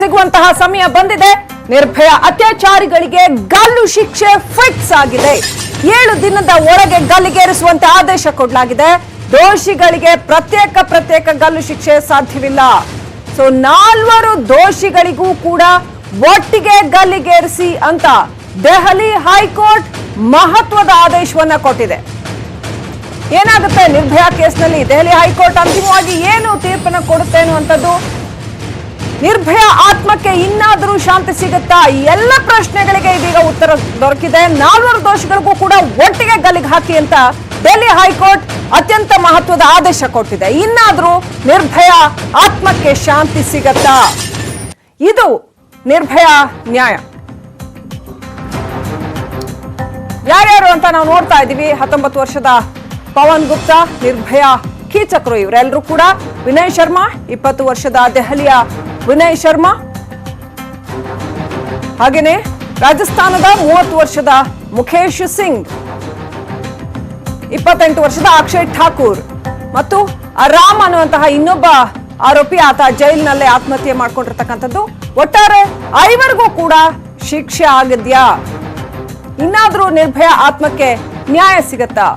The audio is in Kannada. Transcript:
ಸಿಗುವಂತಹ ಸಮಯ ಬಂದಿದೆ. ನಿರ್ಭಯ ಅತ್ಯಾಚಾರಿಗಳಿಗೆ ಗಲ್ಲು ಶಿಕ್ಷೆ ಫಿಕ್ಸ್ ಆಗಿದೆ. 7 ದಿನದ ಒಳಗೆ ಗಲ್ಲಿಗೇರಿಸುವಂತೆ ಆದೇಶ ಕೊಡಲಾಗಿದೆ. ದೋಷಿಗಳಿಗೆ ಪ್ರತ್ಯೇಕ ಗಲ್ಲು ಶಿಕ್ಷೆ ಸಾಧ್ಯವಿಲ್ಲ. ಸೊ 4 ದೋಷಿಗಳಿಗೂ ಕೂಡ ಒಟ್ಟಿಗೆ ಗಲ್ಲಿಗೇರಿಸಿ ಅಂತ ದೆಹಲಿ ಹೈಕೋರ್ಟ್ ಮಹತ್ವದ ಆದೇಶವನ್ನ ಕೊಟ್ಟಿದೆ. ಏನಾಗುತ್ತೆ ನಿರ್ಭಯ ಕೇಸ್ನಲ್ಲಿ ದೆಹಲಿ ಹೈಕೋರ್ಟ್ ಅಂತಿಮವಾಗಿ ಏನು ತೀರ್ಪನ್ನು ಕೊಡುತ್ತೆ ಅನ್ನುವಂಥದ್ದು, ನಿರ್ಭಯ ಆತ್ಮಕ್ಕೆ ಇನ್ನಾದರೂ ಶಾಂತಿ ಸಿಗುತ್ತಾ, ಎಲ್ಲ ಪ್ರಶ್ನೆಗಳಿಗೆ ಇದೀಗ ಉತ್ತರ ದೊರಕಿದೆ. 4 ದೋಷಿಗಳಿಗೂ ಕೂಡ ಒಟ್ಟಿಗೆ ಗಲ್ಲಿಗೆ ಹಾಕಿ ಅಂತ ಡೆಲ್ಲಿ ಹೈಕೋರ್ಟ್ ಅತ್ಯಂತ ಮಹತ್ವದ ಆದೇಶ ಕೊಟ್ಟಿದೆ. ಇನ್ನಾದರೂ ನಿರ್ಭಯ ಆತ್ಮಕ್ಕೆ ಶಾಂತಿ ಸಿಗತ್ತಾ? ಇದು ನಿರ್ಭಯ ನ್ಯಾಯ. ಯಾರ್ಯಾರು ಅಂತ ನಾವು ನೋಡ್ತಾ ಇದ್ದೀವಿ. 19 ವರ್ಷದ ಪವನ್ ಗುಪ್ತಾ ನಿರ್ಭಯ ಕೀಚಕರು, ಇವರೆಲ್ಲರೂ ಕೂಡ. ವಿನಯ್ ಶರ್ಮಾ 20 ವರ್ಷದ ದೆಹಲಿಯ ವಿನಯ್ ಶರ್ಮಾ, ಹಾಗೇನೆ ರಾಜಸ್ಥಾನದ 30 ವರ್ಷದ ಮುಖೇಶ್ ಸಿಂಗ್, 28 ವರ್ಷದ ಅಕ್ಷಯ್ ಠಾಕೂರ್ ಮತ್ತು ರಾಮ್ ಅನ್ನುವಂತಹ ಇನ್ನೊಬ್ಬ ಆರೋಪಿ. ಆತ ಜೈಲಿನಲ್ಲೇ ಆತ್ಮಹತ್ಯೆ ಮಾಡ್ಕೊಂಡಿರ್ತಕ್ಕಂಥದ್ದು. ಒಟ್ಟಾರೆ 5 ಕೂಡ ಶಿಕ್ಷೆ ಆಗಿದ್ಯಾ? ಇನ್ನಾದ್ರೂ ನಿರ್ಭಯ ಆತ್ಮಕ್ಕೆ ನ್ಯಾಯ ಸಿಗತ್ತಾ?